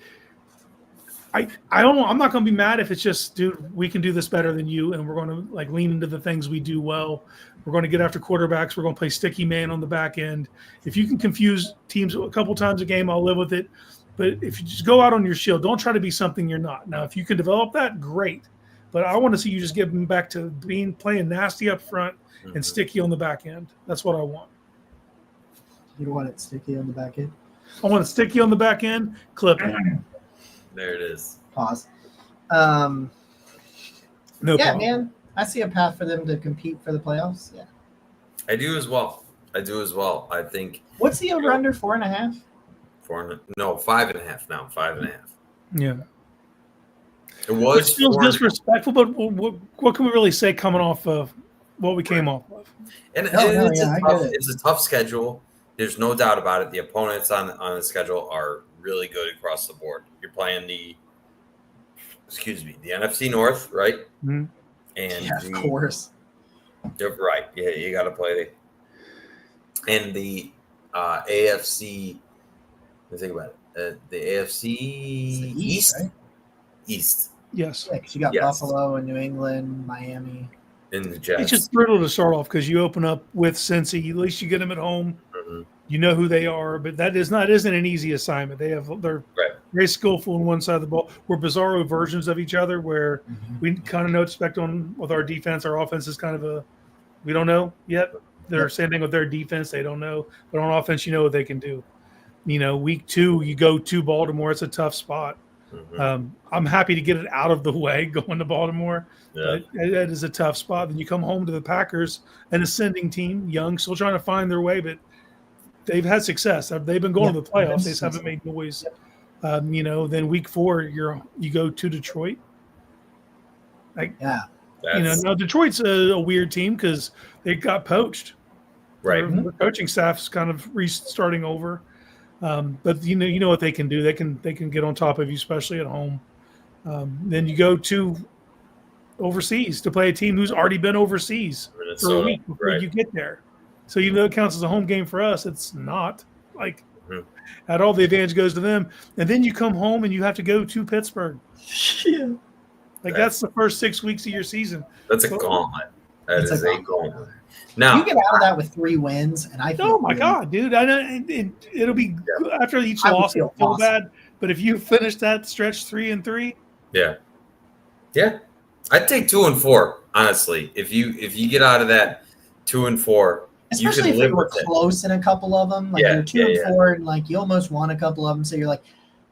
B: don't know. I'm not going to be mad if it's just, dude, we can do this better than you, and we're going to like lean into the things we do well. We're going to get after quarterbacks. We're going to play sticky man on the back end. If you can confuse teams a couple times a game, I'll live with it. But if you just go out on your shield, don't try to be something you're not. Now, if you can develop that, great. But I want to see you just get them back to playing nasty up front and sticky on the back end. That's what I want.
A: You want it sticky on the back end?
B: I want it sticky on the back end, clip it.
C: There it is.
A: Pause.
B: No problem.
A: Man. I see a path for them to compete for the playoffs. Yeah.
C: I do as well. I think.
A: What's the over-under? 4.5?
C: 5.5 now. 5.5.
B: Yeah.
C: It was.
B: It feels disrespectful, but what can we really say coming off of what we came off of?
C: And it's a tough schedule. There's no doubt about it. The opponents on the schedule are really good across the board. You're playing the NFC North, right?
B: Mm-hmm.
C: And
A: of course.
C: You're right. Yeah, you got to play and the AFC. Let's think about it. The AFC East.
A: Right?
B: Yes.
A: Yes. Yeah, because you got Buffalo and New England, Miami.
C: And the Jets.
B: It's just brutal to start off because you open up with Cincy. At least you get them at home.
C: Mm-hmm.
B: You know who they are, but that isn't an easy assignment. They're very skillful on one side of the ball. We're bizarro versions of each other where we kind of know what to expect with our defense. Our offense is kind of we don't know yet. They're same thing with their defense. They don't know. But on offense, you know what they can do. Week 2, you go to Baltimore. It's a tough spot. Mm-hmm. I'm happy to get it out of the way going to Baltimore. Yeah. That is a tough spot. Then you come home to the Packers, an ascending team, young, still trying to find their way, but they've had success. They've been going to the playoffs. They just haven't made noise. Then week 4, you go to Detroit. Now Detroit's a weird team because they got poached.
C: Right.
B: The coaching staff's kind of restarting over. But you know what they can do. They can get on top of you, especially at home. Then you go to overseas to play a team who's already been overseas for a week before you get there. So even though it counts as a home game for us, it's not. At all the advantage goes to them. And then you come home and you have to go to Pittsburgh.
A: Yeah.
B: That's the first 6 weeks of your season.
C: That's a gauntlet. That is a gauntlet. Now
A: you get out of that with 3 wins, and I feel
B: oh my god, dude! I know it'll be after each loss. It'll feel bad, but if you finish that stretch 3-3,
C: yeah, I'd take 2-4 honestly. If you get out of that 2-4,
A: especially
C: you
A: if you were close in a couple of them, like you're 2-4, and like you almost won a couple of them, so you're like,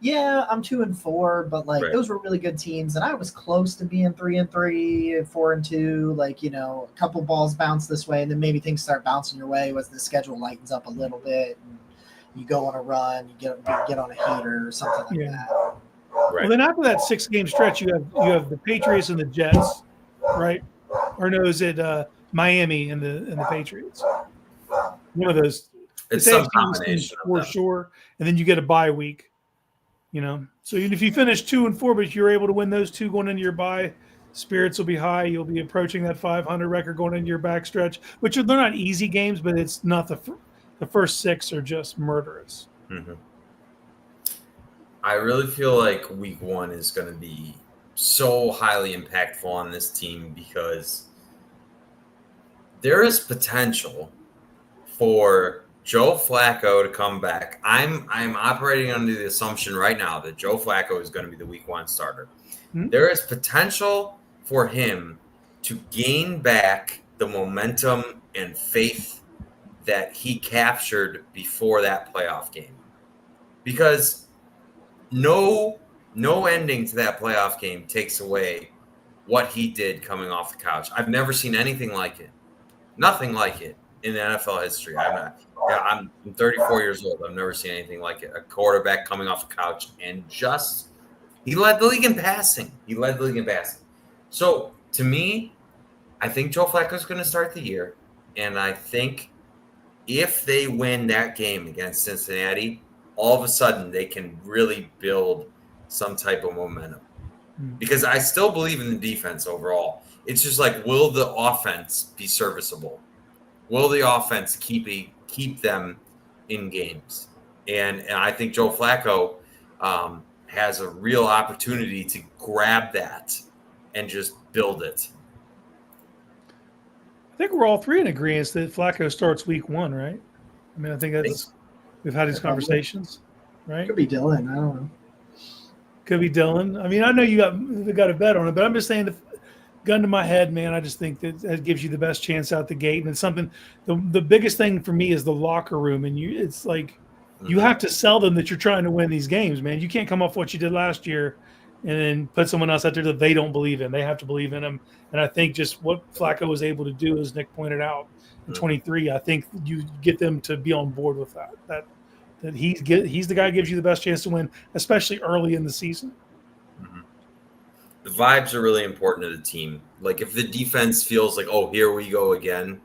A: yeah, I'm 2-4, but like those were really good teams, and I was close to being 3-3, 4-2. Like a couple balls bounce this way, and then maybe things start bouncing your way as the schedule lightens up a little bit, and you go on a run, you get on a heater or something like that.
B: Right. Well, then after that 6-game stretch, you have the Patriots and the Jets, right? Or no, is it Miami and the Patriots? One of those.
C: It's some combination
B: for sure, and then you get a bye week. So even if you finish 2-4, but you're able to win those 2 going into your bye, spirits will be high. You'll be approaching that 500 record going into your backstretch, which they're not easy games, but it's not the first 6 are just murderous.
C: Mm-hmm. I really feel like week 1 is going to be so highly impactful on this team because there is potential for Joe Flacco to come back. I'm operating under the assumption right now that Joe Flacco is going to be the week 1 starter. Mm-hmm. There is potential for him to gain back the momentum and faith that he captured before that playoff game. Because no ending to that playoff game takes away what he did coming off the couch. I've never seen anything like it. Nothing like it in NFL history. I'm 34 years old. I've never seen anything like it. A quarterback coming off the couch and he led the league in passing. So to me, I think Joe Flacco's going to start the year. And I think if they win that game against Cincinnati, all of a sudden they can really build some type of momentum. Because I still believe in the defense overall. It's just like, will the offense be serviceable? Will the offense keep them in games? And I think Joe Flacco has a real opportunity to grab that and just build it.
B: I think we're all three in agreement that Flacco starts week 1, right? I mean, I think we've had these conversations, right?
A: Could be Dylan. I don't know.
B: Could be Dylan. I mean, I know you got a bet on it, but I'm just saying, gun to my head, man, I just think that gives you the best chance out the gate. And it's something. The biggest thing for me is the locker room, and it's like you have to sell them that you're trying to win these games, man. You can't come off what you did last year and then put someone else out there that they don't believe in. They have to believe in him. And I think just what Flacco was able to do, as Nick pointed out, in 23, I think you get them to be on board with that he's the guy who gives you the best chance to win, especially early in the season.
C: Mm-hmm. The vibes are really important to the team. Like if the defense feels like, oh, here we go again,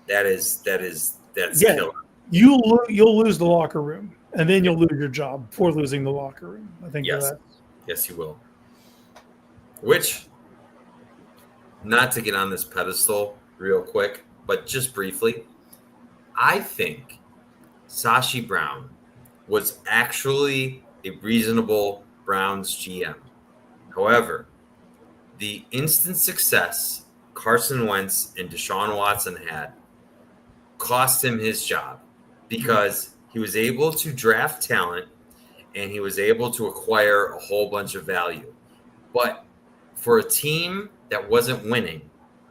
C: that's killer.
B: You'll lose the locker room, and then you'll lose your job before losing the locker room. I think
C: Yes, you will. Which, not to get on this pedestal real quick, but just briefly, I think Sashi Brown was actually a reasonable Browns GM. However, the instant success Carson Wentz and Deshaun Watson had cost him his job because he was able to draft talent and he was able to acquire a whole bunch of value. But for a team that wasn't winning,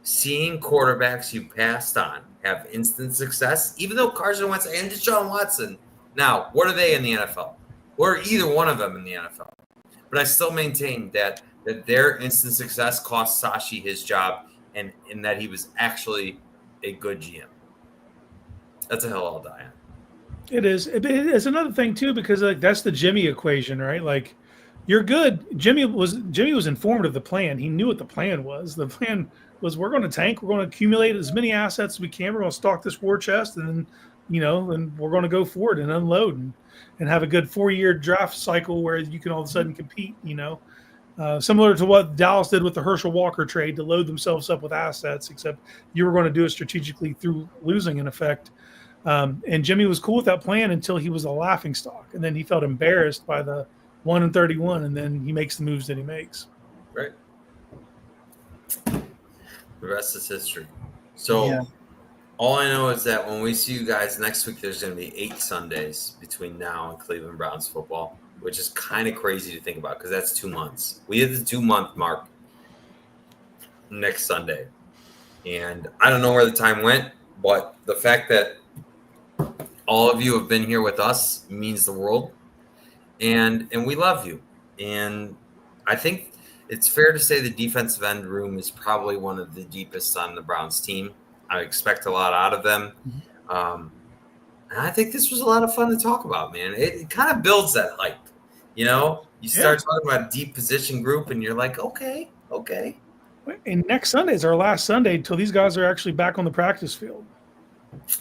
C: seeing quarterbacks you passed on have instant success, even though Carson Wentz and Deshaun Watson, now, what are they in the NFL? Or either one of them in the NFL. But I still maintain that their instant success cost Sashi his job and that he was actually a good GM. That's a hill I'll die on.
B: It is. It's another thing too, because like that's the Jimmy equation, right? Like you're good. Jimmy was informed of the plan. He knew what the plan was. The plan was we're going to tank. We're going to accumulate as many assets as we can. We're going to stock this war chest, and then and we're going to go forward and unload and have a good 4-year draft cycle where you can all of a sudden compete. Similar to what Dallas did with the Herschel Walker trade to load themselves up with assets, except you were going to do it strategically through losing in effect. And Jimmy was cool with that plan until he was a laughingstock, and then he felt embarrassed by the 1-31, and then he makes the moves that he makes.
C: Right. The rest is history. So all I know is that when we see you guys next week, there's going to be 8 Sundays between now and Cleveland Browns football, which is kind of crazy to think about because that's 2 months. We hit the 2-month mark next Sunday. And I don't know where the time went, but the fact that all of you have been here with us means the world. And we love you. And I think it's fair to say the defensive end room is probably one of the deepest on the Browns team. I expect a lot out of them. And I think this was a lot of fun to talk about, man. It kind of builds that hype. You start talking about deep position group and you're like, okay.
B: And next Sunday is our last Sunday until these guys are actually back on the practice field.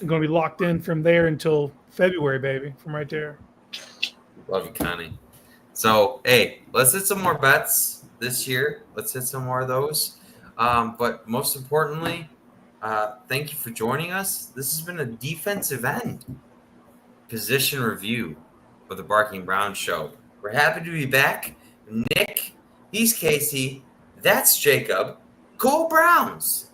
B: They're going to be locked in from there until February, baby, from right there.
C: Love you, Connie. So, hey, let's hit some more bets this year. Let's hit some more of those. But most importantly, thank you for joining us. This has been a defensive end position review of the Barking Browns Show. We're happy to be back. Nick, he's Casey. That's Jacob. Go Browns!